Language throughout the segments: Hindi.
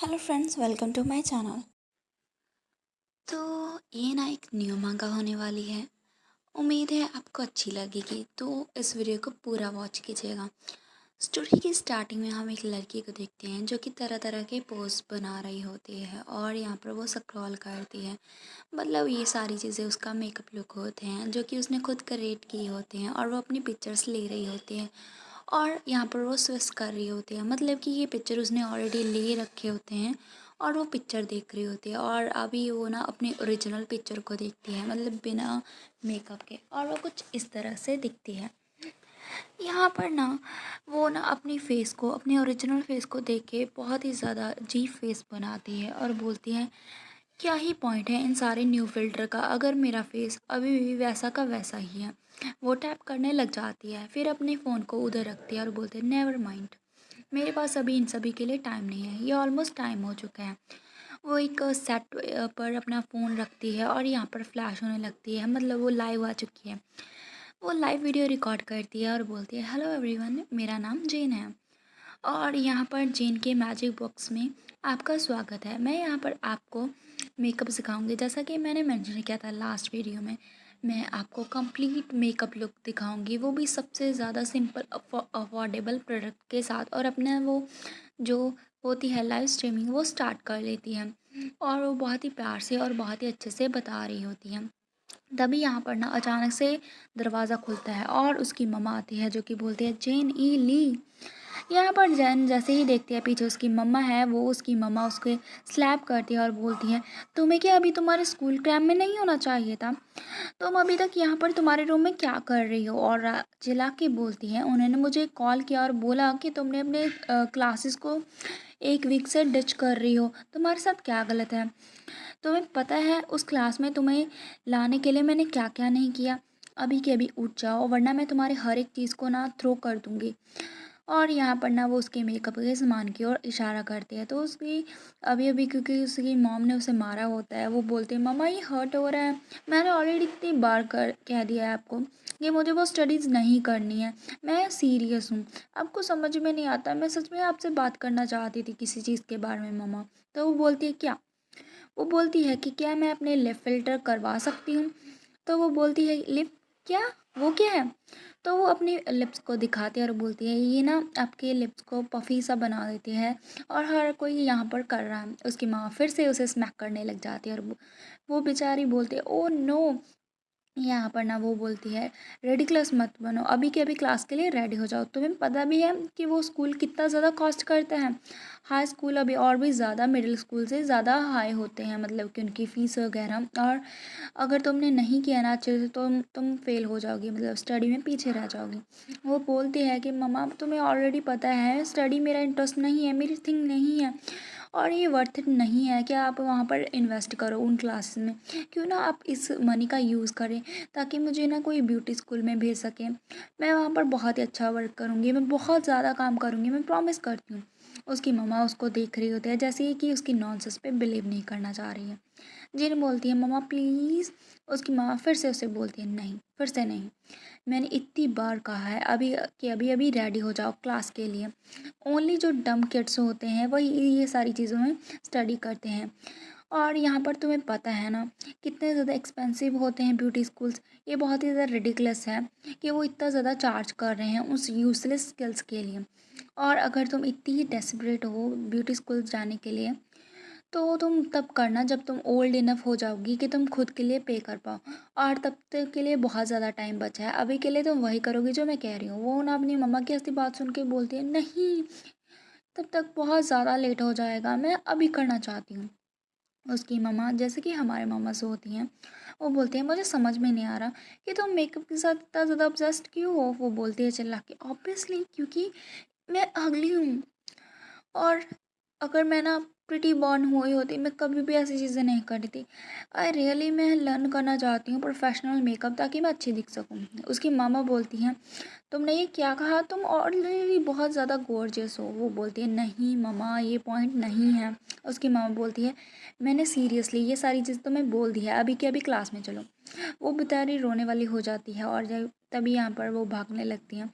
Hello friends, welcome to my channel. तो ये ना एक न्यू मांगा होने वाली है। उम्मीद है आपको अच्छी लगेगी, तो इस वीडियो को पूरा वॉच कीजिएगा। स्टोरी की स्टार्टिंग में हम एक लड़की को देखते हैं जो कि तरह तरह के पोस्ट बना रही होती है और यहाँ पर वो स्क्रॉल करती है। मतलब ये सारी चीज़ें उसका मेकअप लुक होते हैं जो कि उसने खुद क्रिएट किए होते हैं और वो अपनी पिक्चर्स ले रही होती है और यहाँ पर वो स्विच कर रही होती है। मतलब कि ये पिक्चर उसने ऑलरेडी ले रखे होते हैं और वो पिक्चर देख रही होती है और अभी वो ना अपनी ओरिजिनल पिक्चर को देखती है, मतलब बिना मेकअप के, और वो कुछ इस तरह से दिखती है। यहाँ पर ना वो ना अपनी फ़ेस को, अपने ओरिजिनल फ़ेस को देख के बहुत ही ज़्यादा अजीब फेस बनाती है और बोलती है क्या ही पॉइंट है इन सारे न्यू फ़िल्टर का, अगर मेरा फेस अभी भी वैसा का वैसा ही है। वो टैप करने लग जाती है, फिर अपने फ़ोन को उधर रखती है और बोलती है नेवर माइंड, मेरे पास अभी इन सभी के लिए टाइम नहीं है, ये ऑलमोस्ट टाइम हो चुका है। वो एक सेट पर अपना फ़ोन रखती है और यहाँ पर फ्लैश होने लगती है, मतलब वो लाइव आ चुकी है। वो लाइव वीडियो रिकॉर्ड करती है और बोलती है हेलो एवरीवन, मेरा नाम जेन है और यहाँ पर जेन के मैजिक बॉक्स में आपका स्वागत है। मैं यहाँ पर आपको मेकअप सिखाऊंगी, जैसा कि मैंने मेंशन किया था लास्ट वीडियो में। मैं आपको कंप्लीट मेकअप लुक दिखाऊंगी, वो भी सबसे ज़्यादा सिंपल अफोर्डेबल प्रोडक्ट के साथ। और अपना वो जो होती है लाइव स्ट्रीमिंग, वो स्टार्ट कर लेती है और वो बहुत ही प्यार से और बहुत ही अच्छे से बता रही होती है। तभी यहाँ पर ना अचानक से दरवाज़ा खुलता है और उसकी मम्मा आती है जो कि बोलती है जेन ई ली। यहाँ पर जैन जैसे ही देखती है पीछे उसकी मम्मा है, वो उसकी मम्मा उसके स्लैप करती है और बोलती है तुम्हें क्या अभी तुम्हारे स्कूल टाइम में नहीं होना चाहिए था? तुम अभी तक यहाँ पर तुम्हारे रूम में क्या कर रही हो? और चिल्ला के बोलती है उन्होंने मुझे कॉल किया और बोला कि तुमने अपने क्लासेस को एक वीक से डिच कर रही हो, तुम्हारे साथ क्या गलत है? तुम्हें पता है उस क्लास में तुम्हें लाने के लिए मैंने क्या क्या नहीं किया? अभी के अभी उठ जाओ वरना मैं तुम्हारे हर एक चीज़ को ना थ्रो कर दूँगी। और यहाँ पर ना वो उसके मेकअप के सामान की ओर इशारा करती है, तो उसकी अभी अभी क्योंकि उसकी मॉम ने उसे मारा होता है, वो बोलती है मम्मा ये हर्ट हो रहा है, मैंने ऑलरेडी इतनी बार कर कह दिया है आपको कि मुझे वो स्टडीज़ नहीं करनी है, मैं सीरियस हूँ, आपको समझ में नहीं आता, मैं सच में आपसे बात करना चाहती थी किसी चीज़ के बारे में मम्मा। तो वो बोलती है क्या? वो बोलती है कि क्या मैं अपने लिप फिल्टर करवा सकती हूँ? तो वो बोलती है लिप क्या? वो क्या है? तो वो अपनी लिप्स को दिखाती है और बोलती है ये ना आपके लिप्स को पफ़ी सा बना देती है और हर कोई यहाँ पर कर रहा है। उसकी माँ फिर से उसे स्मैक करने लग जाती है और वो बेचारी बोलती है ओ नो। यहाँ पर ना वो बोलती है रेडिकुलस मत बनो, अभी के अभी क्लास के लिए रेडी हो जाओ। तुम्हें पता भी है कि वो स्कूल कितना ज़्यादा कॉस्ट करता है? हाई स्कूल अभी और भी ज़्यादा मिडिल स्कूल से ज़्यादा हाई होते हैं, मतलब कि उनकी फ़ीस वगैरह। और अगर तुमने नहीं किया ना अच्छे से तो तुम फेल हो जाओगी, मतलब स्टडी में पीछे रह जाओगी। वो बोलती है कि मम्मा तुम्हें ऑलरेडी पता है स्टडी मेरा इंटरेस्ट नहीं है, मेरी थिंग नहीं है और ये वर्थ इट नहीं है कि आप वहाँ पर इन्वेस्ट करो उन क्लासेस में। क्यों ना आप इस मनी का यूज़ करें ताकि मुझे ना कोई ब्यूटी स्कूल में भेज सकें। मैं वहाँ पर बहुत ही अच्छा वर्क करूँगी, मैं बहुत ज़्यादा काम करूँगी, मैं प्रॉमिस करती हूँ। उसकी मम्मा उसको देख रही होती है जैसे ही कि उसकी नॉनसेंस पे बिलीव नहीं करना चाह रही है। जिन बोलती है मम्मा प्लीज़। उसकी माँ फिर से उसे बोलती है नहीं, फिर से नहीं, मैंने इतनी बार कहा है अभी कि अभी अभी रेडी हो जाओ क्लास के लिए। ओनली जो डम किड्स होते हैं वही ये सारी चीज़ों में स्टडी करते हैं। और यहाँ पर तुम्हें पता है ना कितने ज़्यादा एक्सपेंसिव होते हैं ब्यूटी स्कूल्स। ये बहुत ही ज़्यादा रिडिकुलस है कि वो इतना ज़्यादा चार्ज कर रहे हैं उस यूज़लेस स्किल्स के लिए। और अगर तुम इतनी ही डेस्परेट हो ब्यूटी स्कूल जाने के लिए तो तुम तब करना जब तुम ओल्ड इनफ हो जाओगी कि तुम खुद के लिए पे कर पाओ। और तब तक के लिए बहुत ज़्यादा टाइम बचा है, अभी के लिए तुम वही करोगी जो मैं कह रही हूँ। वो ना अपनी मम्मा की ऐसी बात सुन के बोलती है नहीं, तब तक बहुत ज़्यादा लेट हो जाएगा, मैं अभी करना चाहती हूँ। उसकी मम्मा जैसे कि हमारे मामा से होती हैं, वो बोलती है मुझे समझ में नहीं आ रहा कि तुम मेकअप के साथ इतना ज़्यादा ऑब्सेस्ड क्यों हो? वो बोलती है चिल्ला के ऑब्वियसली क्योंकि मैं अगली हूँ और अगर मैं ना प्रिटी बॉर्न हुई होती मैं कभी भी ऐसी चीज़ें नहीं करी थी। आई रियली मैं लर्न करना चाहती हूँ प्रोफेशनल मेकअप ताकि मैं अच्छी दिख सकूँ। उसकी मामा बोलती हैं तुमने ये क्या कहा, तुम ऑलरेडी बहुत ज़्यादा गॉर्जियस हो। वो बोलती है नहीं मम्मा ये पॉइंट नहीं है। उसकी मामा बोलती है मैंने सीरियसली ये सारी चीज़ तुम्हें बोल दी है, अभी के अभी क्लास में चलो। वो बेचारी रोने वाली हो जाती है और जब तभी यहाँ पर वो भागने लगती हैं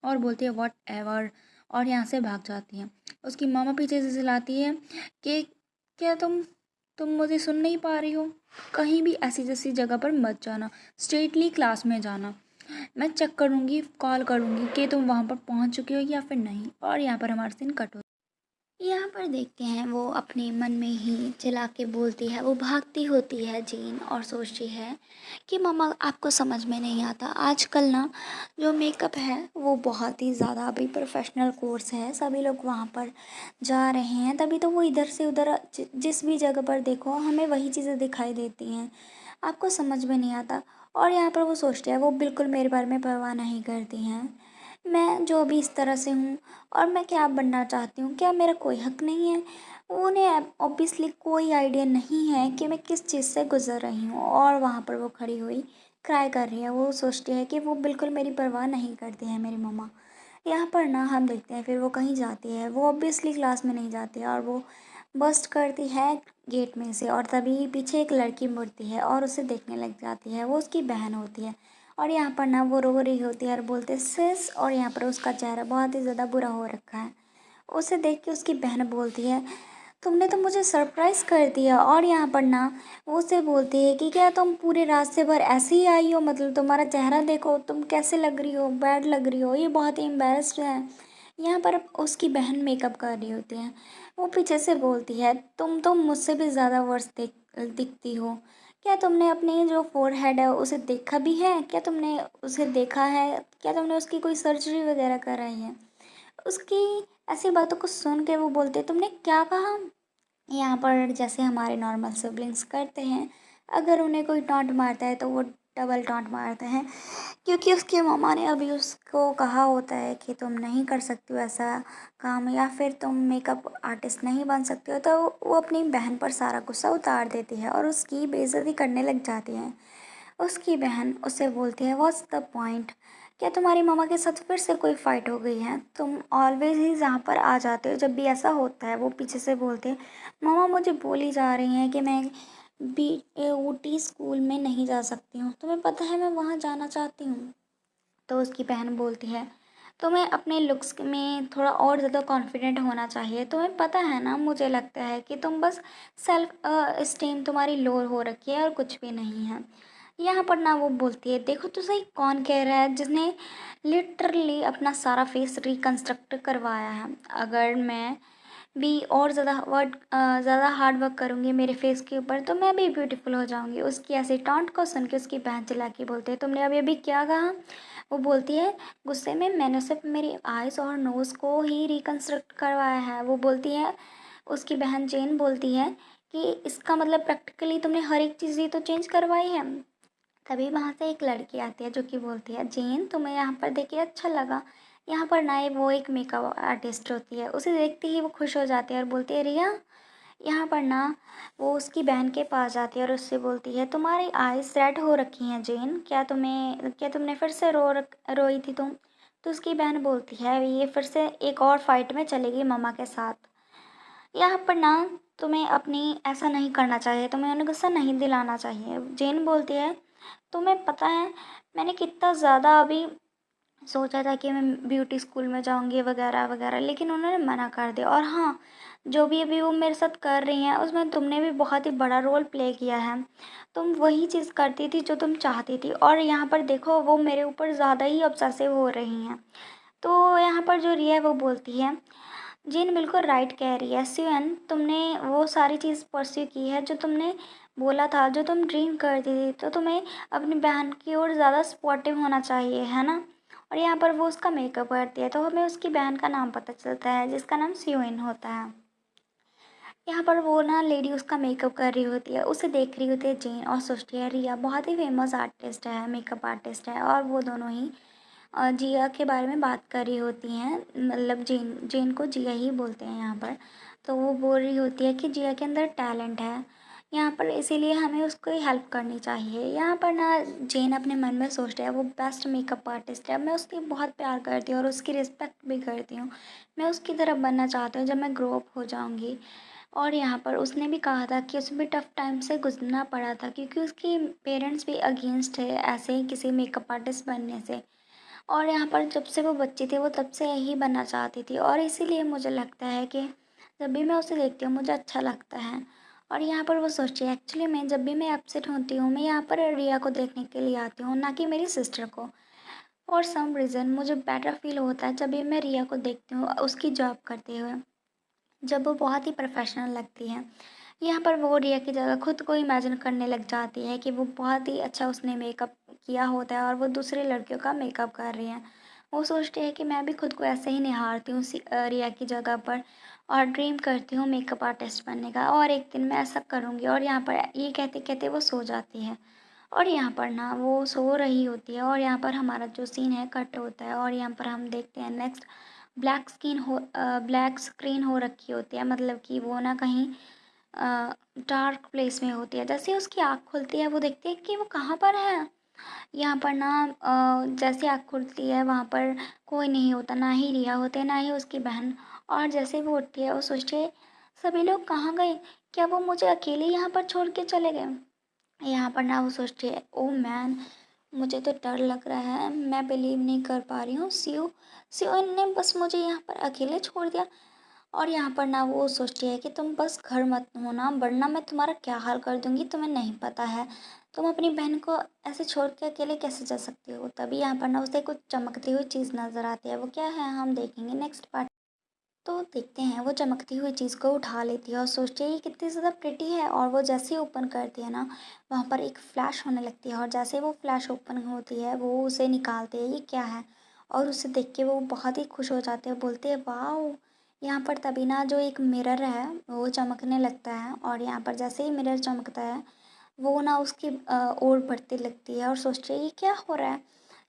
और बोलती है व्हाट एवर, और यहाँ से भाग जाती हैं। उसकी मामा पीछे से चिल्लाती है कि क्या तुम मुझे सुन नहीं पा रही हो? कहीं भी ऐसी जैसी जगह पर मत जाना, स्ट्रेटली क्लास में जाना। मैं चेक करूँगी, कॉल करूँगी कि तुम वहाँ पर पहुँच चुके हो या फिर नहीं। और यहाँ पर हमारा सीन कट हो। यहाँ पर देखते हैं वो अपने मन में ही चिल्ला के बोलती है, वो भागती होती है जेन और सोचती है कि मम्मा आपको समझ में नहीं आता, आजकल ना जो मेकअप है वो बहुत ही ज़्यादा अभी प्रोफेशनल कोर्स है, सभी लोग वहाँ पर जा रहे हैं, तभी तो वो इधर से उधर जिस भी जगह पर देखो हमें वही चीज़ें दिखाई देती हैं, आपको समझ में नहीं आता। और यहाँ पर वो सोचते हैं, वो बिल्कुल मेरे बारे में परवाह नहीं करती हैं, मैं जो भी इस तरह से हूँ और मैं क्या बनना चाहती हूँ, क्या मेरा कोई हक नहीं है? उन्हें ऑब्वियसली कोई आइडिया नहीं है कि मैं किस चीज़ से गुज़र रही हूँ। और वहाँ पर वो खड़ी हुई क्राई कर रही है। वो सोचती है कि वो बिल्कुल मेरी परवाह नहीं करती हैं मेरी मम्मा। यहाँ पर ना हम देखते हैं फिर वो कहीं जाती है, वो ऑब्वियसली क्लास में नहीं जाती है और वो बस्ट करती है गेट में से, और तभी पीछे एक लड़की मुड़ती है और उसे देखने लग जाती है, वो उसकी बहन होती है। और यहाँ पर ना वो रो रही होती है और बोलते सिस, और यहाँ पर उसका चेहरा बहुत ही ज़्यादा बुरा हो रखा है। उसे देख के उसकी बहन बोलती है, तुमने तो मुझे सरप्राइज़ कर दिया। और यहाँ पर ना वो उसे बोलती है कि क्या तुम पूरे रास्ते भर ऐसे ही आई हो, मतलब तुम्हारा चेहरा देखो, तुम कैसे लग रही हो, बैड लग रही हो, ये बहुत ही एम्बेरस्ड है। यहाँ पर उसकी बहन मेकअप कर रही होती है, वो पीछे से बोलती है, तुम तो मुझसे भी ज़्यादा वर्स दिखती हो, क्या तुमने अपनी जो फोरहेड है उसे देखा भी है, क्या तुमने उसे देखा है, क्या तुमने उसकी कोई सर्जरी वगैरह कराई है? उसकी ऐसी बातों को सुन के वो बोलते, तुमने क्या कहा? यहाँ पर जैसे हमारे नॉर्मल सिबलिंग्स करते हैं, अगर उन्हें कोई टॉन्ट मारता है तो वो डबल टॉन्ट मारते हैं, क्योंकि उसके मम्मा ने अभी उसको कहा होता है कि तुम नहीं कर सकती हो ऐसा काम, या फिर तुम मेकअप आर्टिस्ट नहीं बन सकती हो। तो वो अपनी बहन पर सारा गुस्सा उतार देती है और उसकी बेइज्जती करने लग जाती है। उसकी बहन उससे बोलती है, व्हाट्स द पॉइंट, क्या तुम्हारी मम्मा के साथ फिर से कोई फाइट हो गई है? तुम ऑलवेज ही जहाँ पर आ जाते हो जब भी ऐसा होता है। वो पीछे से बोलते हैं, मम्मा मुझे बोली जा रही हैं कि मैं बी ऊटी स्कूल में नहीं जा सकती हूँ, तुम्हें पता है मैं वहाँ जाना चाहती हूँ। तो उसकी बहन बोलती है, तुम्हें अपने लुक्स में थोड़ा और ज़्यादा कॉन्फिडेंट होना चाहिए, तुम्हें पता है ना, मुझे लगता है कि तुम बस सेल्फ स्टीम तुम्हारी लो हो रखी है और कुछ भी नहीं है। यहाँ पर ना वो बोलती है, देखो तो सही कौन कह रहा है जिसने लिटरली अपना सारा फेस रिकन्स्ट्रक्ट करवाया है, अगर मैं भी और ज़्यादा हार्ड वर्क करूँगी मेरे फेस के ऊपर तो मैं भी ब्यूटीफुल हो जाऊँगी। उसकी ऐसे टॉन्ट को सुन के उसकी बहन चिल्ला के बोलती है, तुमने अभी अभी क्या कहा? वो बोलती है गुस्से में, मैंने सिर्फ मेरी आइज़ और नोज़ को ही रिकन्स्ट्रक्ट करवाया है। वो बोलती है, उसकी बहन जेन बोलती है कि इसका मतलब प्रैक्टिकली तुमने हर एक चीज़ ही तो चेंज करवाई है। तभी वहाँ से एक लड़की आती है जो कि बोलती है, जेन तुम्हें यहाँ पर देख के अच्छा लगा। यहाँ पर ना वो एक मेकअप आर्टिस्ट होती है, उसे देखते ही वो खुश हो जाती है और बोलती है, रिया। यहाँ पर ना वो उसकी बहन के पास जाती है और उससे बोलती है, तुम्हारी आईज रेड हो रखी हैं जेन, क्या तुमने फिर से रोई थी तुम? तो उसकी बहन बोलती है, ये फिर से एक और फाइट में चलेगी मम्मा के साथ। यहाँ पर ना तुम्हें अपनी ऐसा नहीं करना चाहिए, तुम्हें उन्हें गुस्सा नहीं दिलाना चाहिए। जेन बोलती है, तुम्हें पता है मैंने कितना ज़्यादा अभी सोचा था कि मैं ब्यूटी स्कूल में जाऊंगी वगैरह वगैरह, लेकिन उन्होंने मना कर दिया। और हाँ, जो भी अभी वो मेरे साथ कर रही हैं उसमें तुमने भी बहुत ही बड़ा रोल प्ले किया है, तुम वही चीज़ करती थी जो तुम चाहती थी, और यहाँ पर देखो वो मेरे ऊपर ज़्यादा ही ऑब्सेसिव हो रही हैं। तो यहाँ पर जो रिया है वो बोलती है, जिन बिल्कुल राइट कह रही है सियन, तुमने वो सारी चीज़ परस्यू की है जो तुमने बोला था, जो तुम ड्रीम करती थी, तो तुम्हें अपनी बहन की ओर ज़्यादा सपोर्टिव होना चाहिए, है ना? और यहाँ पर वो उसका मेकअप करती है तो हमें उसकी बहन का नाम पता चलता है जिसका नाम सियोइन होता है। यहाँ पर वो ना लेडी उसका मेकअप कर रही होती है, उसे देख रही होती है जेन और सोचती है, रिया बहुत ही फेमस आर्टिस्ट है, मेकअप आर्टिस्ट है, और वो दोनों ही जिया के बारे में बात कर रही होती हैं, मतलब जेन जेन को जिया ही बोलते हैं यहाँ पर। तो वो बोल रही होती है कि जिया के अंदर टैलेंट है यहाँ पर, इसीलिए हमें उसको हेल्प करनी चाहिए। यहाँ पर ना जेन अपने मन में सोचता है, वो बेस्ट मेकअप आर्टिस्ट है, मैं उसकी बहुत प्यार करती हूँ और उसकी रिस्पेक्ट भी करती हूँ, मैं उसकी तरह बनना चाहती हूँ जब मैं ग्रो अप हो जाऊँगी। और यहाँ पर उसने भी कहा था कि उसे भी टफ़ टाइम से गुजरना पड़ा था, क्योंकि उसके पेरेंट्स भी अगेंस्ट थे ऐसे ही किसी मेकअप आर्टिस्ट बनने से। और यहाँ पर जब से वो बच्ची थी वो तब से यही बनना चाहती थी, और इसीलिए मुझे लगता है कि जब भी मैं उसे देखती हूँ मुझे अच्छा लगता है। और यहाँ पर वो सोचती है, एक्चुअली मैं जब भी मैं अपसेट होती हूँ मैं यहाँ पर रिया को देखने के लिए आती हूँ, ना कि मेरी सिस्टर को। फॉर सम रीज़न मुझे बेटर फील होता है जब भी मैं रिया को देखती हूँ उसकी जॉब करते हुए, जब वो बहुत ही प्रोफेशनल लगती है। यहाँ पर वो रिया की जगह खुद को इमेजिन करने लग जाती है कि वो बहुत ही अच्छा उसने मेकअप किया होता है और वो दूसरी लड़कियों का मेकअप कर रही है। वो सोचती है कि मैं भी खुद को ऐसे ही निहारती हूँ रिया की जगह पर, और ड्रीम करती हूँ मेकअप आर्टिस्ट बनने का, और एक दिन मैं ऐसा करूँगी। और यहाँ पर ये कहते कहते वो सो जाती है। और यहाँ पर ना वो सो रही होती है, और यहाँ पर हमारा जो सीन है कट होता है, और यहाँ पर हम देखते हैं नेक्स्ट ब्लैक स्क्रीन हो रखी होती है, मतलब कि वो ना कहीं डार्क प्लेस में होती है। जैसे ही उसकी आँख खुलती है वो देखती है कि वो कहाँ पर है। यहाँ पर ना जैसे आँख खुलती है वहाँ पर कोई नहीं होता, ना ही रिया होते ना ही उसकी बहन। और जैसे वो उठती है वो सोचती है, सभी लोग कहाँ गए, क्या वो मुझे अकेले यहाँ पर छोड़ के चले गए। यहाँ पर ना वो सोचती है, ओ मैन, मुझे तो डर लग रहा है, मैं बिलीव नहीं कर पा रही हूँ, सीयू सीयू ने बस मुझे यहाँ पर अकेले छोड़ दिया। और यहाँ पर ना वो सोचती है कि तुम बस घर मत होना, वरना मैं तुम्हारा क्या हाल कर दूंगी तुम्हें नहीं पता है। तुम अपनी बहन को ऐसे छोड़ के अकेले कैसे जा सकती हो। तभी यहाँ पर ना उसे कुछ चमकती हुई चीज़ नज़र आती है, वो क्या है हम देखेंगे नेक्स्ट पार्ट। तो देखते हैं वो चमकती हुई चीज़ को उठा लेती है और सोचती है ये कितनी ज़्यादा प्रिटी है, और वो जैसे ही ओपन करती है ना वहाँ पर एक फ़्लैश होने लगती है, और जैसे वो फ़्लैश ओपन होती है वो उसे निकालती है, ये क्या है। और उसे देख के वो बहुत ही खुश हो जाते हैं, बोलते हैं वाओ। यहाँ पर तभी ना जो एक मिरर है वो चमकने लगता है, और यहाँ पर जैसे ही मिरर चमकता है वो ना उसकी ओर बढ़ती लगती है और सोचती है ये क्या हो रहा है।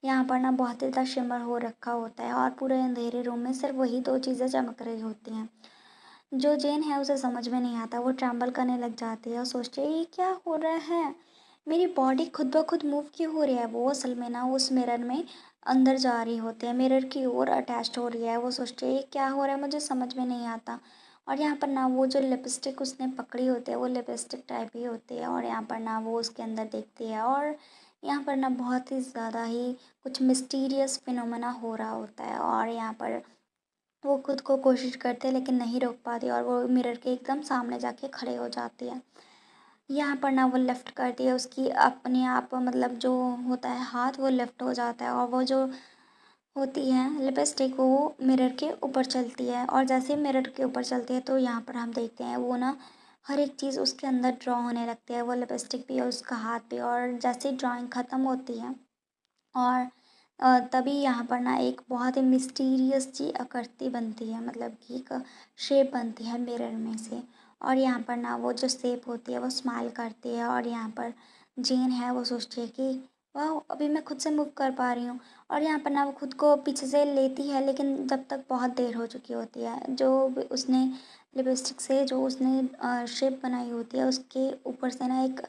यहाँ पर ना बहुत ज़्यादा शिमर हो रखा होता है, और पूरे अंधेरे रूम में सिर्फ वही दो चीज़ें चमक रही होती हैं। जो जेन है उसे समझ में नहीं आता, वो ट्रैम्बल करने लग जाती है और सोचती है ये क्या हो रहा है, मेरी बॉडी खुद ब खुद मूव क्यों हो रही है। वो असल में ना उस मिरर में अंदर जा रही होती है, मिरर की ओर अटैच्ड हो रही है। वो सोचती है ये क्या हो रहा है, मुझे समझ में नहीं आता। और यहाँ पर ना वो जो लिपस्टिक उसने पकड़ी होती है वो लिपस्टिक टाइप ही होती है, और यहाँ पर ना वो उसके अंदर देखती है, और यहाँ पर ना बहुत ही ज़्यादा ही कुछ मिस्टीरियस फिनोमेना हो रहा होता है। और यहाँ पर वो खुद को कोशिश करते हैं लेकिन नहीं रोक पाती, और वो मिरर के एकदम सामने जाके खड़े हो जाती है। यहाँ पर ना वो लिफ्ट करती है उसकी अपने आप, मतलब जो होता है हाथ वो लिफ्ट हो जाता है, और वो जो होती है लिपस्टिक वो मिरर के ऊपर चलती है। और जैसे ही मिरर के ऊपर चलती है तो यहाँ पर हम देखते हैं वो ना हर एक चीज़ उसके अंदर ड्रॉ होने लगती है, वो लिपस्टिक भी और उसका हाथ भी। और जैसे ही ड्राइंग ख़त्म होती है और तभी यहाँ पर ना एक बहुत ही मिस्टीरियस सी आकृति बनती है, मतलब कि एक शेप बनती है मिरर में से। और यहाँ पर ना वो जो शेप होती है वो स्माइल करती है, और यहाँ पर जेन है वो सोचती है कि वाह अभी मैं खुद से मूव कर पा रही हूँ। और यहाँ पर ना वो खुद को पीछे से लेती है, लेकिन जब तक बहुत देर हो चुकी होती है। जो भी उसने लिपस्टिक से जो उसने शेप बनाई होती है उसके ऊपर से ना एक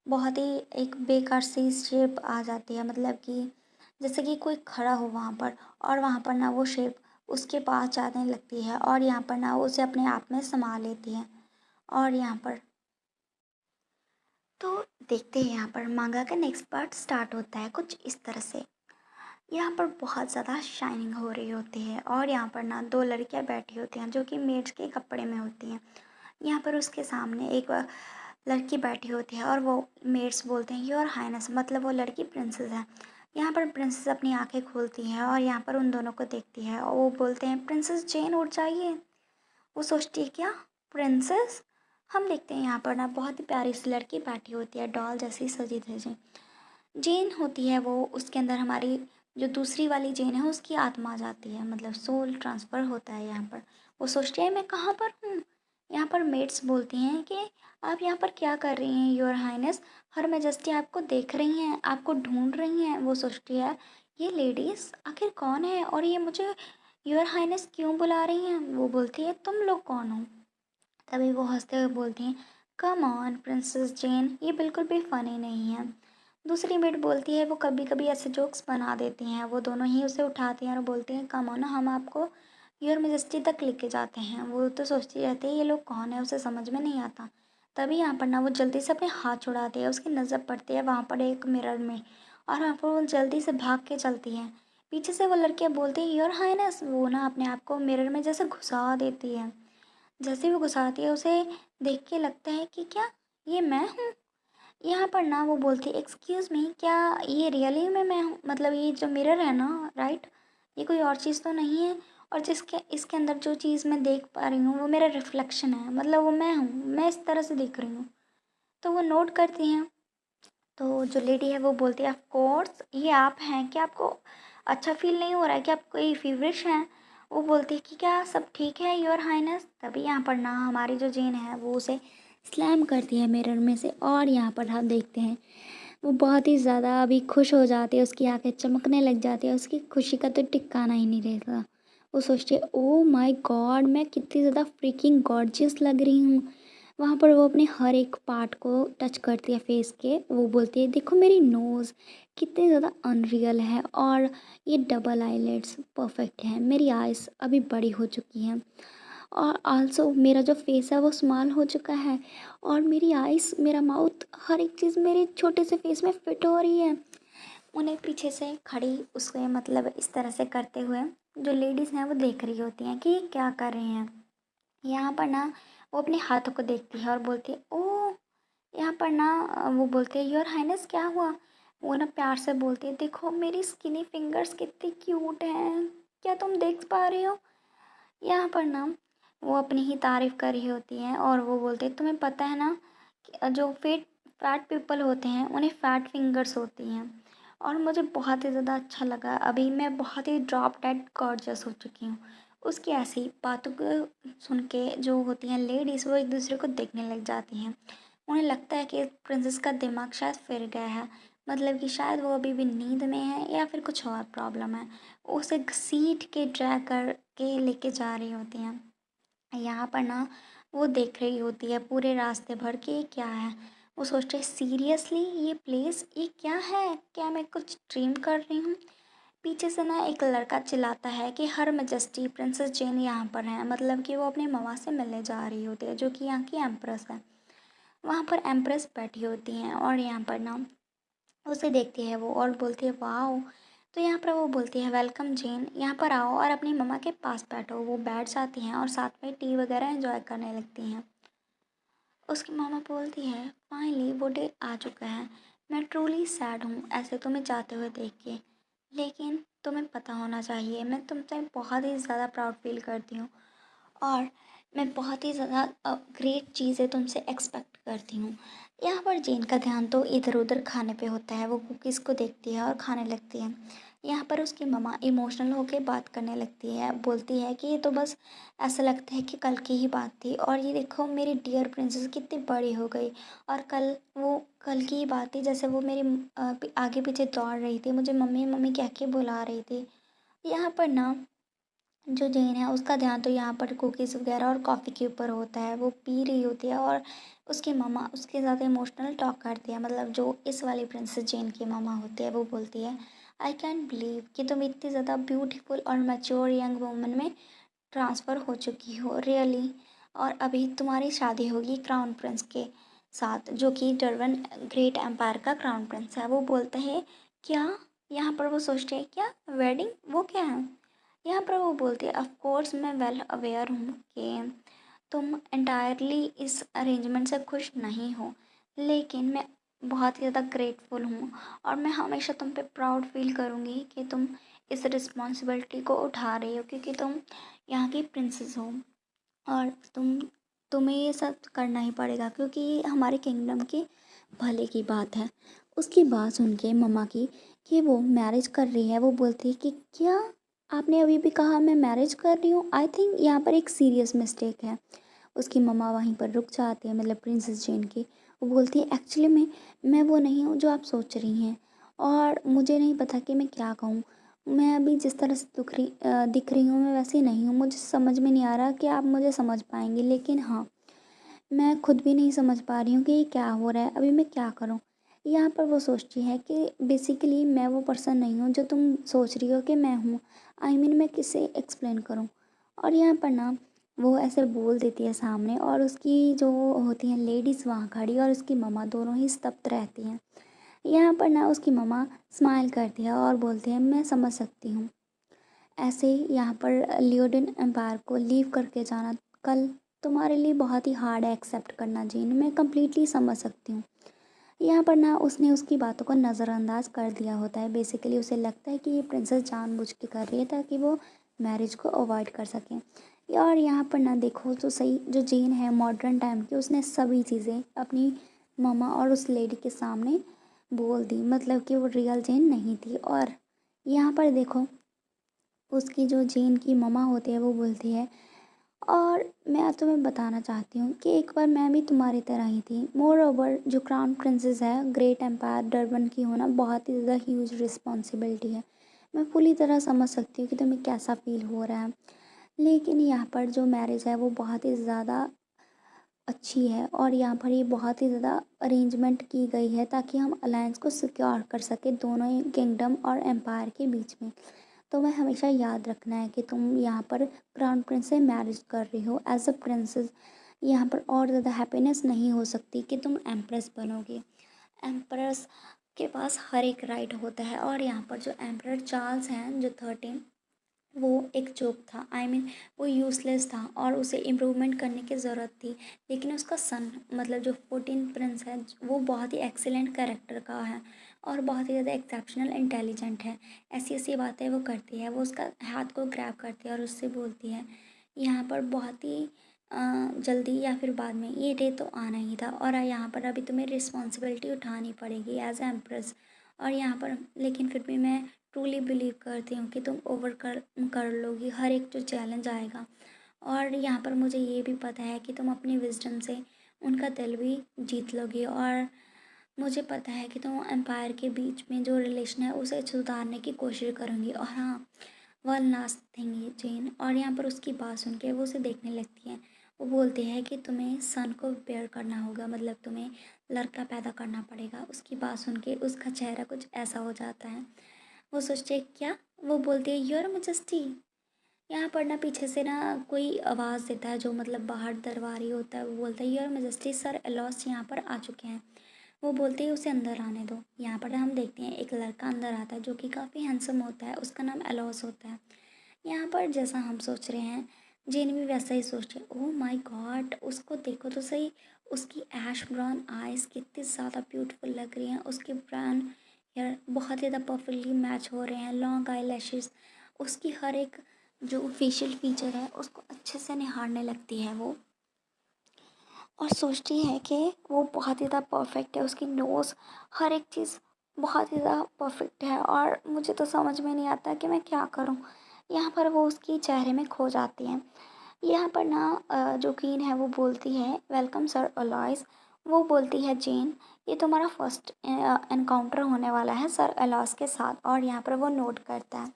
बहुत ही एक बेकार सी शेप आ जाती है, मतलब कि जैसे कि कोई खड़ा हो वहाँ पर, और वहाँ पर ना वो शेप उसके पास जाने लगती है, और यहाँ पर ना वो उसे अपने आप में समा लेती है। और यहाँ पर तो देखते हैं यहाँ पर मांगा का नेक्स्ट पार्ट स्टार्ट होता है कुछ इस तरह से। यहाँ पर बहुत ज़्यादा शाइनिंग हो रही होती है, और यहाँ पर ना दो लड़कियाँ बैठी होती हैं जो कि मेड्स के कपड़े में होती हैं। यहाँ पर उसके सामने एक लड़की बैठी होती है, और वो मेड्स बोलते हैं योर हाइनेस, मतलब वो लड़की प्रिंसेस है। यहाँ पर प्रिंसेस अपनी आंखें खोलती है और यहाँ पर उन दोनों को देखती है, और वो बोलते हैं प्रिंसेस जेन उठ जाइए। वो सोचती है क्या प्रिंसेस। हम देखते हैं यहाँ पर ना बहुत ही प्यारी सी लड़की बैठी होती है, डॉल जैसी सजी धजी जेन होती है वो, उसके अंदर हमारी जो दूसरी वाली जेन है उसकी आत्मा आ जाती है, मतलब सोल ट्रांसफ़र होता है यहाँ पर। वो सोचती है मैं कहाँ पर हूँ। यहाँ पर मेड्स बोलती हैं कि आप यहाँ पर क्या कर रही हैं योर हाइनेस, हर मेजेस्टी आपको देख रही हैं, आपको ढूंढ रही हैं। वो सोचती है ये लेडीज़ आखिर कौन है, और ये मुझे योर हाइनेस क्यों बुला रही हैं। वो बोलती है तुम लोग कौन हो। तभी वो हंसते हुए बोलती हैं कम ऑन प्रिंसेस जेन, ये बिल्कुल भी फ़नी नहीं है। दूसरी मेड बोलती है वो कभी कभी ऐसे जोक्स बना देती हैं। वो दोनों ही उसे उठाती हैं और बोलती हैं कम ऑन हम आपको योर मेजेस्टी तक लेके जाते हैं। वो तो सोचती रहती है ये लोग कौन है, उसे समझ में नहीं आता। तभी यहाँ पर ना वो जल्दी से अपने हाथ छुड़ाती है, उसकी नज़र पड़ती है वहाँ पर एक मिरर में, और वहाँ पर वो जल्दी से भाग के चलती है। पीछे से वो लड़कियाँ बोलती है योर हाइनेस, वो ना अपने आप को मिरर में जैसे घुसा देती है। जैसे वो घुसाती है उसे देख के लगता है कि क्या ये मैं हूँ। यहाँ पर ना वो बोलती है एक्सक्यूज़ मी, क्या ये रियली में मैं हूँ, मतलब ये जो मिरर है ना, राइट, ये कोई और चीज़ तो नहीं है। और जिसके इसके अंदर जो चीज़ मैं देख पा रही हूँ वो मेरा रिफ्लेक्शन है, मतलब वो मैं हूँ, मैं इस तरह से दिख रही हूँ। तो वो नोट करती हैं। तो जो लेडी है वो बोलती है ऑफ कोर्स ये आप हैं, क्या आपको अच्छा फील नहीं हो रहा है, कि आप कोई फीवरिश हैं। वो बोलती है कि क्या सब ठीक है योर हाइनेस। तभी यहाँ पर ना हमारी जो जेन है वो उसे स्लैम करती है मिरर में से, और यहाँ पर हम देखते हैं वो बहुत ही ज़्यादा अभी खुश हो जाती है, उसकी आंखें चमकने लग जाती है, उसकी खुशी का तो टिकाना ही नहीं रहता। वो सोचती है ओ माय गॉड, मैं कितनी ज़्यादा फ्रीकिंग गॉर्जियस लग रही हूँ। वहाँ पर वो अपने हर एक पार्ट को टच करती है फेस के। वो बोलती है देखो मेरी नोज़ कितनी ज़्यादा अनरियल है, और ये डबल आईलिड्स परफेक्ट है, मेरी आइज़ अभी बड़ी हो चुकी हैं, और आल्सो मेरा जो फेस है वो स्मॉल हो चुका है, और मेरी आइज़, मेरा माउथ, हर एक चीज़ मेरे छोटे से फेस में फिट हो रही है। उन्हें पीछे से खड़ी उसके मतलब इस तरह से करते हुए जो लेडीज़ हैं वो देख रही होती हैं कि ये क्या कर रहे हैं। यहाँ पर ना वो अपने हाथों को देखती है और बोलती है ओह, यहाँ पर ना वो बोलती है योर हाइनेस क्या हुआ। वो ना प्यार से बोलती है देखो मेरी स्किनी फिंगर्स कितनी क्यूट हैं, क्या तुम देख पा रही हो। यहाँ पर ना वो अपनी ही तारीफ़ कर रही होती हैं और वो बोलते हैं तुम्हें पता है ना कि जो फैट पीपल होते हैं उन्हें फैट फिंगर्स होती हैं। और मुझे बहुत ही ज़्यादा अच्छा लगा, अभी मैं बहुत ही ड्रॉप डेड गॉर्जियस हो चुकी हूँ। उसकी ऐसी बातों को सुन के जो होती हैं लेडीज़ वो एक दूसरे को देखने लग जाती हैं। उन्हें लगता है कि प्रिंसेस का दिमाग शायद फिर गया है, मतलब कि शायद वो अभी भी नींद में है या फिर कुछ और प्रॉब्लम है। उसे घसीट के ड्रैग कर के लेके जा रही होती हैं। यहाँ पर ना वो देख रही होती है पूरे रास्ते भर के ये क्या है। वो सोचते हैं सीरियसली ये प्लेस ये क्या है, क्या मैं कुछ ड्रीम कर रही हूँ। पीछे से ना एक लड़का चिल्लाता है कि हर मजेस्टी प्रिंसेस जेन यहाँ पर है, मतलब कि वो अपनी मम्मा से मिलने जा रही होती है जो कि यहाँ की एम्प्रेस है। वहाँ पर एम्प्रेस बैठी होती हैं और यहाँ पर ना उसे देखती है वो और बोलती है वाओ। तो यहाँ पर वो बोलती है वेलकम जेन, यहाँ पर आओ और अपनी मम्मा के पास बैठो। वो बैठ जाती हैं और साथ में टी वगैरह एंजॉय करने लगती हैं। उसकी मम्मा बोलती है फाइनली वो डे आ चुका है, मैं ट्रूली सैड हूँ ऐसे तुम्हें जाते हुए देख के, लेकिन तुम्हें पता होना चाहिए मैं तुमसे बहुत ही ज़्यादा प्राउड फील करती हूँ, और मैं बहुत ही ज़्यादा ग्रेट चीज़ें तुमसे एक्सपेक्ट करती हूँ। यहाँ पर जेन का ध्यान तो इधर उधर खाने पे होता है, वो कुकीज़ को देखती है और खाने लगती है। यहाँ पर उसकी मम्मा इमोशनल होके बात करने लगती है, बोलती है कि ये तो बस ऐसा लगता है कि कल की ही बात थी, और ये देखो मेरी डियर प्रिंसेस कितनी बड़ी हो गई, और कल की ही बात थी जैसे वो मेरे आगे पीछे दौड़ रही थी, मुझे मम्मी मम्मी कह के बुला रही थी। यहाँ पर ना जो जेन है उसका ध्यान तो यहाँ पर कुकीज़ वगैरह और कॉफ़ी के ऊपर होता है, वो पी रही होती है और उसकी मम्मा उसके साथ इमोशनल टॉक करती है, मतलब जो इस वाली प्रिंसेस जेन की मम्मा होती है वो बोलती है आई कैन बिलीव कि तुम इतनी ज़्यादा ब्यूटीफुल और मैच्योर यंग वुमन में ट्रांसफ़र हो चुकी हो रियली, और अभी तुम्हारी शादी होगी क्राउन प्रिंस के साथ जो कि डरवन ग्रेट एम्पायर का क्राउन प्रिंस है। वो बोलता है क्या, यहाँ पर वो सोचते हैं क्या वेडिंग, वो क्या है। यहाँ पर वो बोलती है ऑफ कोर्स मैं वेल अवेयर हूँ कि तुम एंटायरली इस अरेंजमेंट से खुश नहीं हो, लेकिन मैं बहुत ही ज़्यादा ग्रेटफुल हूँ, और मैं हमेशा तुम पे प्राउड फील करूँगी कि तुम इस रिस्पॉन्सिबिलिटी को उठा रही हो, क्योंकि तुम यहाँ की प्रिंसेस हो, और तुम्हें ये सब करना ही पड़ेगा क्योंकि ये हमारे किंगडम के भले की बात है। उसकी बात सुन के मम्मा की कि वो मैरिज कर रही है, वो बोलती है कि क्या आपने अभी भी कहा मैं मैरिज कर रही हूँ, आई थिंक यहाँ पर एक सीरियस मिस्टेक है। उसकी मम्मा वहीं पर रुक जाती है, मतलब प्रिंसेस जेन की। वो बोलती है एक्चुअली मैं वो नहीं हूँ जो आप सोच रही हैं, और मुझे नहीं पता कि मैं क्या कहूँ। मैं अभी जिस तरह से दिख रही हूँ मैं वैसी नहीं हूँ, मुझे समझ में नहीं आ रहा कि आप मुझे समझ पाएंगे, लेकिन हाँ मैं खुद भी नहीं समझ पा रही हूँ कि ये क्या हो रहा है, अभी मैं क्या करूँ। यहाँ पर वो सोचती है कि बेसिकली मैं वो पर्सन नहीं हूँ जो तुम सोच रही हो कि मैं हूँ। आई मीन मैं किसे एक्सप्लेन करूँ। और यहाँ पर ना वो ऐसे बोल देती है सामने, और उसकी जो होती हैं लेडीज़ वहाँ खड़ी और उसकी मम्मा दोनों ही स्तब्ध रहती हैं। यहाँ पर ना उसकी मम्मा स्माइल करती है और बोलती है मैं समझ सकती हूँ। ऐसे ही यहाँ पर लियोडिन एम्पायर को लीव करके जाना कल तुम्हारे लिए बहुत ही हार्ड है एक्सेप्ट करना जीन, मैं कम्प्लीटली समझ सकती हूँ। यहाँ पर ना उसने उसकी बातों को नज़रअंदाज कर दिया होता है। बेसिकली उसे लगता है कि ये प्रिंसेस जानबूझ के कर रही है ताकि वो मैरिज को अवॉइड कर सकें। और यहाँ पर ना देखो तो सही, जो जीन है मॉडर्न टाइम की, उसने सभी चीज़ें अपनी मम्मा और उस लेडी के सामने बोल दी, मतलब कि वो रियल जेन नहीं थी। और यहाँ पर देखो उसकी जो जेन की मम्मा होती है वो बोलती है, और मैं तुम्हें बताना चाहती हूँ कि एक बार मैं भी तुम्हारी तरह ही थी। मोर ओवर जो क्राउन प्रिंसेस है ग्रेट एम्पायर डरबन की होना बहुत ही ज़्यादा ह्यूज रिस्पॉन्सिबिलिटी है। मैं पूरी तरह समझ सकती हूँ कि तुम्हें कैसा फील हो रहा है, लेकिन यहाँ पर जो मैरिज है वो बहुत ही ज़्यादा अच्छी है और यहाँ पर ये बहुत ही ज़्यादा अरेंजमेंट की गई है ताकि हम अलायंस को सिक्योर कर सकें दोनों ही किंगडम और एम्पायर के बीच में। तो मैं हमेशा याद रखना है कि तुम यहाँ पर क्राउन प्रिंस से मैरिज कर रही हो एज अ प्रिंसेस। यहाँ पर और ज़्यादा हैप्पीनेस नहीं हो सकती कि तुम एम्प्रेस बनोगे। एम्प्रेस के पास हर एक राइट होता है। और यहाँ पर जो एम्परर चार्ल्स हैं जो 13, वो एक जोक था। वो यूज़लेस था और उसे इम्प्रूवमेंट करने की ज़रूरत थी। लेकिन उसका सन मतलब जो 14 प्रिंस है वो बहुत ही एक्सीलेंट कैरेक्टर का है और बहुत ही ज़्यादा एक्सेप्शनल इंटेलिजेंट है। ऐसी ऐसी बातें वो करती है, वो उसका हाथ को ग्रैब करती है और उससे बोलती है यहाँ पर बहुत ही जल्दी या फिर बाद में ये डे तो आना ही था और यहाँ पर अभी तुम्हें रिस्पॉन्सिबिलिटी उठानी पड़ेगी एज एम्प्रेस। और यहाँ पर लेकिन फिर भी मैं ट्रूली बिलीव करती हूँ कि तुम कर लोगी हर एक जो चैलेंज आएगा। और यहाँ पर मुझे ये भी पता है कि तुम अपनी विजडम से उनका दिल भी जीत लोगी। और मुझे पता है कि तुम एम्पायर के बीच में जो रिलेशन है उसे सुधारने की कोशिश करूँगी। और हाँ, वन लास्ट थिंग ये जेन, और यहाँ पर उसकी बात सुन के वो उसे देखने लगती है। वो बोलती है कि तुम्हें सन को बेयर करना होगा, मतलब तुम्हें लड़का पैदा करना पड़ेगा। उसकी बात सुन के उसका चेहरा कुछ ऐसा हो जाता है। वो सोचते हैं क्या, वो बोलती है योर मजेस्टी। यहाँ पर ना पीछे से ना कोई आवाज़ देता है जो मतलब बाहर दरबारी होता है। वो बोलता है योर मजेस्टी सर एलॉस यहाँ पर आ चुके हैं। वो बोलते हैं उसे अंदर आने दो। यहाँ पर हम देखते हैं एक लड़का अंदर आता है जो कि काफ़ी हैंडसम होता है, उसका नाम एलॉस होता है। यहाँ पर जैसा हम सोच रहे हैं जेन भी वैसा ही सोच रहे। ओह माय गॉड, उसको देखो तो सही, उसकी ऐश ब्राउन आइज़ कितनी ज़्यादा ब्यूटीफुल लग रही हैं। उसके ब्राउन हेयर बहुत ज़्यादा परफेक्टली मैच हो रहे हैं, लॉन्ग आई लैशेज़, उसकी हर एक जो फेशियल फीचर है उसको अच्छे से निहारने लगती है वो, और सोचती है कि वो बहुत ही ज़्यादा परफेक्ट है। उसकी नोज़ हर एक चीज़ बहुत ही ज़्यादा परफेक्ट है और मुझे तो समझ में नहीं आता कि मैं क्या करूं। यहाँ पर वो उसकी चेहरे में खो जाती है। यहाँ पर ना जो क्वीन है वो बोलती है वेलकम सर अलॉयस। वो बोलती है जेन, ये तुम्हारा फर्स्ट एनकाउंटर होने वाला है सर अलॉयस के साथ। और यहाँ पर वो नोट करता है।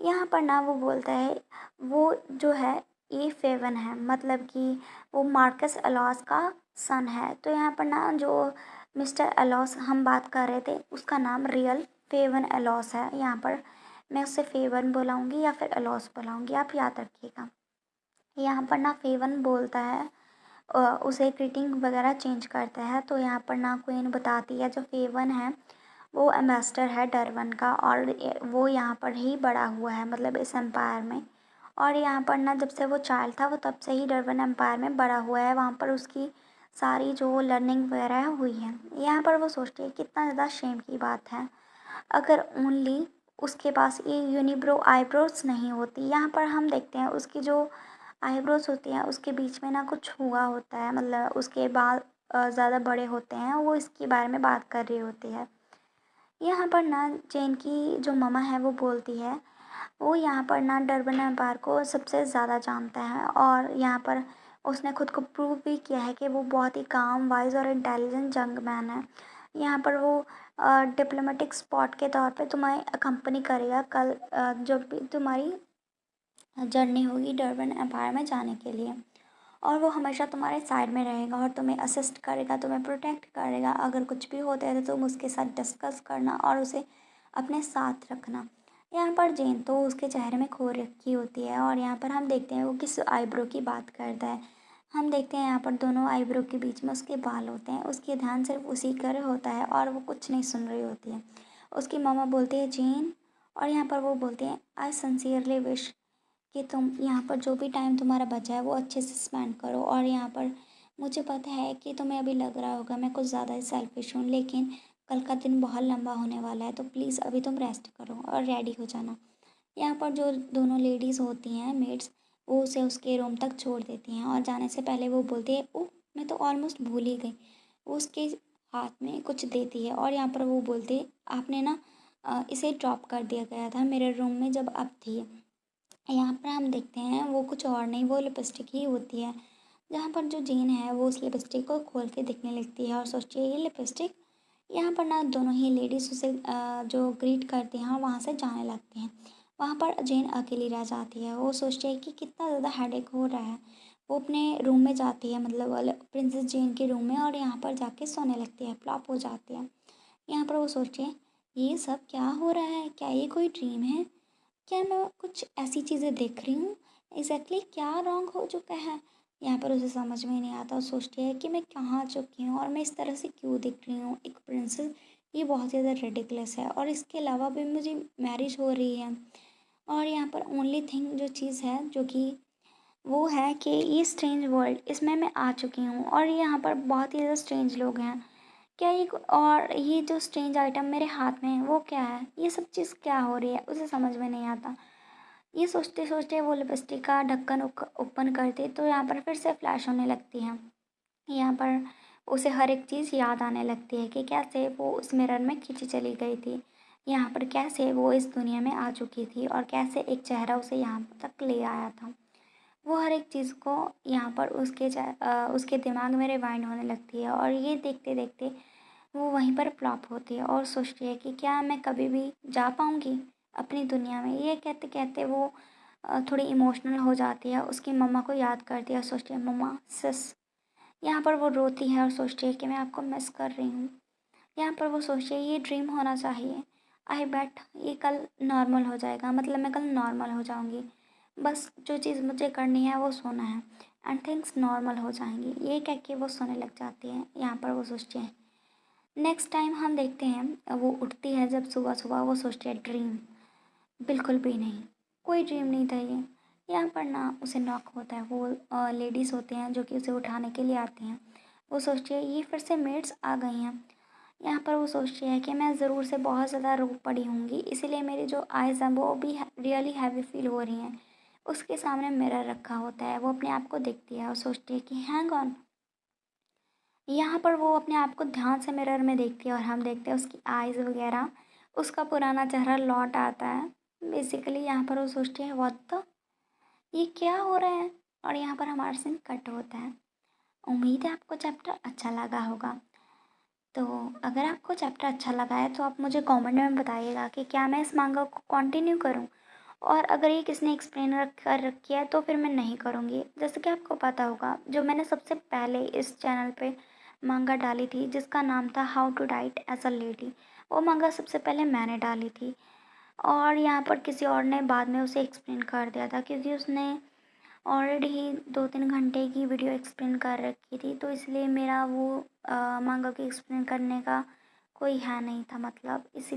यहाँ पर ना वो बोलता है वो जो है ये फेवन है, मतलब कि वो मार्कस अलॉस का सन है। तो यहाँ पर ना जो मिस्टर अलॉस हम बात कर रहे थे उसका नाम रियल फेवन अलॉस है। यहाँ पर मैं उसे फेवन बुलाऊंगी या फिर अलॉस बुलाऊंगी, आप याद रखिएगा। यहाँ पर ना फेवन बोलता है उसे ग्रीटिंग वगैरह चेंज करता है। तो यहाँ पर ना क्वीन बताती है जो फेवन है वो एम्बेसडर है डरबन का और वो यहाँ पर ही बड़ा हुआ है, मतलब इस एम्पायर में। और यहाँ पर ना जब से वो चाइल्ड था वो तब से ही डरबन एम्पायर में बड़ा हुआ है, वहाँ पर उसकी सारी जो लर्निंग वगैरह हुई है। यहाँ पर वो सोचती है कितना ज़्यादा शेम की बात है अगर ओनली उसके पास ये यूनिब्रो आईब्रोज नहीं होती। यहाँ पर हम देखते हैं उसकी जो आईब्रोज होती हैं उसके बीच में ना कुछ हुआ होता है, मतलब उसके बाल ज़्यादा बड़े होते हैं। वो इसके बारे में बात कर रही होती है। यहाँ पर ना जेन की जो ममा है वो बोलती है वो यहाँ पर ना डरबन एम्पायर को सबसे ज़्यादा जानता है और यहाँ पर उसने खुद को प्रूव भी किया है कि वो बहुत ही काम वाइज और इंटेलिजेंट जंग मैन है। यहाँ पर वो डिप्लोमेटिक स्पॉट के तौर पे तुम्हें अकम्पनी करेगा कल जब भी तुम्हारी जर्नी होगी डरबन एम्पायर में जाने के लिए। और वो हमेशा तुम्हारे साइड में रहेगा और तुम्हें असिस्ट करेगा, तुम्हें प्रोटेक्ट करेगा। अगर कुछ भी होता है तो तुम उसके साथ डिस्कस करना और उसे अपने साथ रखना। यहाँ पर जेन तो उसके चेहरे में खो रखी होती है और यहाँ पर हम देखते हैं वो किस आईब्रो की बात करता है। हम देखते हैं यहाँ पर दोनों आईब्रो के बीच में उसके बाल होते हैं। उसके ध्यान सिर्फ उसी पर होता है और वो कुछ नहीं सुन रही होती है। उसकी मम्मा बोलती है जेन, और यहाँ पर वो बोलते हैं आई सिंसियरली विश कि तुम यहाँ पर जो भी टाइम तुम्हारा बचा है वो अच्छे से स्पेंड करो। और यहाँ पर मुझे पता है कि तुम्हें अभी लग रहा होगा मैं कुछ ज़्यादा ही सेल्फिश हूँ, लेकिन कल का दिन बहुत लंबा होने वाला है, तो प्लीज़ अभी तुम रेस्ट करो और रेडी हो जाना। यहाँ पर जो दोनों लेडीज़ होती हैं मेड्स, वो उसे उसके रूम तक छोड़ देती हैं और जाने से पहले वो बोलती है ओह मैं तो ऑलमोस्ट भूल ही गई। वो उसके हाथ में कुछ देती है और यहाँ पर वो बोलती है आपने ना इसे ड्रॉप कर दिया गया था मेरे रूम में जब आप थी। यहाँ पर हम देखते हैं वो कुछ और नहीं, वो लिपस्टिक ही होती है। जहाँ पर जो जीन है वो उस लिपस्टिक को खोल के देखने लगती है और सोचती है ये लिपस्टिक। यहाँ पर ना दोनों ही लेडीज़ उसे जो ग्रीट करती हैं वहाँ से जाने लगती हैं। वहाँ पर जेन अकेली रह जाती है। वो सोचती है कि कितना ज़्यादा हेडेक हो रहा है। वो अपने रूम में जाती है, मतलब प्रिंसेस जेन के रूम में, और यहाँ पर जाके सोने लगती है, फ्लॉप हो जाती है। यहाँ पर वो सोचती है ये सब क्या हो रहा है, क्या ये कोई ड्रीम है, क्या मैं कुछ ऐसी चीज़ें देख रही हूँ, एग्जैक्टली क्या रॉन्ग हो चुका है। यहाँ पर उसे समझ में नहीं आता और सोचती है कि मैं कहाँ आ चुकी हूँ और मैं इस तरह से क्यों दिख रही हूँ एक प्रिंसेस। ये बहुत ज़्यादा रेडिकुलस है और इसके अलावा भी मुझे मैरिज हो रही है। और यहाँ पर ओनली थिंग जो चीज़ है जो कि वो है कि ये स्ट्रेंज वर्ल्ड इसमें मैं आ चुकी हूँ और यहाँ पर बहुत ही ज़्यादा स्ट्रेंज लोग हैं। क्या ये और ये जो स्ट्रेंज आइटम मेरे हाथ में है वो क्या है, ये सब चीज़ क्या हो रही है, उसे समझ में नहीं आता। ये सोचते सोचते वो लिपस्टिक का ढक्कन ओपन करती तो यहाँ पर फिर से फ्लैश होने लगती है। यहाँ पर उसे हर एक चीज़ याद आने लगती है कि कैसे वो उस मिरर में खींची चली गई थी, यहाँ पर कैसे वो इस दुनिया में आ चुकी थी और कैसे एक चेहरा उसे यहाँ तक ले आया था। वो हर एक चीज़ को यहाँ पर उसके दिमाग में रिवाइंड होने लगती है और ये देखते देखते वो वहीं पर फ्लॉप होती है और सोचती है कि क्या मैं कभी भी जा पाऊँगी अपनी दुनिया में। ये कहते कहते वो थोड़ी इमोशनल हो जाती है, उसकी मम्मा को याद करती है और सोचती है मम्मा सस। यहाँ पर वो रोती है और सोचती है कि मैं आपको मिस कर रही हूँ। यहाँ पर वो सोचती है ये ड्रीम होना चाहिए, आई बेट ये कल नॉर्मल हो जाएगा, मतलब मैं कल नॉर्मल हो जाऊँगी। बस जो चीज़ मुझे करनी है वो सोना है एंड थिंग्स नॉर्मल हो जाएंगी। ये कह के वो सोने लग जाती है। यहाँ पर वो सोचती है नेक्स्ट टाइम हम देखते हैं वो उठती है जब सुबह सुबह, वो सोचती है ड्रीम, बिल्कुल भी नहीं, कोई ड्रीम नहीं था ये। यहाँ पर ना उसे नॉक होता है, वो लेडीज़ होते हैं जो कि उसे उठाने के लिए आती हैं। वो सोचती है ये फिर से मेड्स आ गई हैं। यहाँ पर वो सोचती है कि मैं ज़रूर से बहुत ज़्यादा रो पड़ी होंगी, इसीलिए मेरी जो आइज़ हैं वो भी रियली हैवी फील हो रही हैं। उसके सामने मिरर रखा होता है, वो अपने आप को देखती है और सोचती है कि हैंग ऑन। यहाँ पर वो अपने आप को ध्यान से मिरर में देखती है और हम देखते हैं उसकी आइज़ वगैरह, उसका पुराना चेहरा लौट आता है। बेसिकली यहाँ पर वो सोचती है व्हाट द, ये क्या हो रहा है। और यहाँ पर हमारा सीन कट होता है। उम्मीद है आपको चैप्टर अच्छा लगा होगा। तो अगर आपको चैप्टर अच्छा लगा है तो आप मुझे कमेंट में बताइएगा कि क्या मैं इस मांगा को कंटिन्यू करूं, और अगर ये किसी ने एक्सप्लेन कर रखी है तो फिर मैं नहीं करूँगी। जैसे कि आपको पता होगा जो मैंने सबसे पहले इस चैनल पे मांगा डाली थी जिसका नाम था how to diet as a lady, वो मांगा सबसे पहले मैंने डाली थी और यहाँ पर किसी और ने बाद में उसे एक्सप्लेन कर दिया था, क्योंकि उसने ऑलरेडी ही 2-3 घंटे की वीडियो एक्सप्लेन कर रखी थी, तो इसलिए मेरा वो मांगा को एक्सप्लेन करने का कोई है नहीं था, मतलब इसी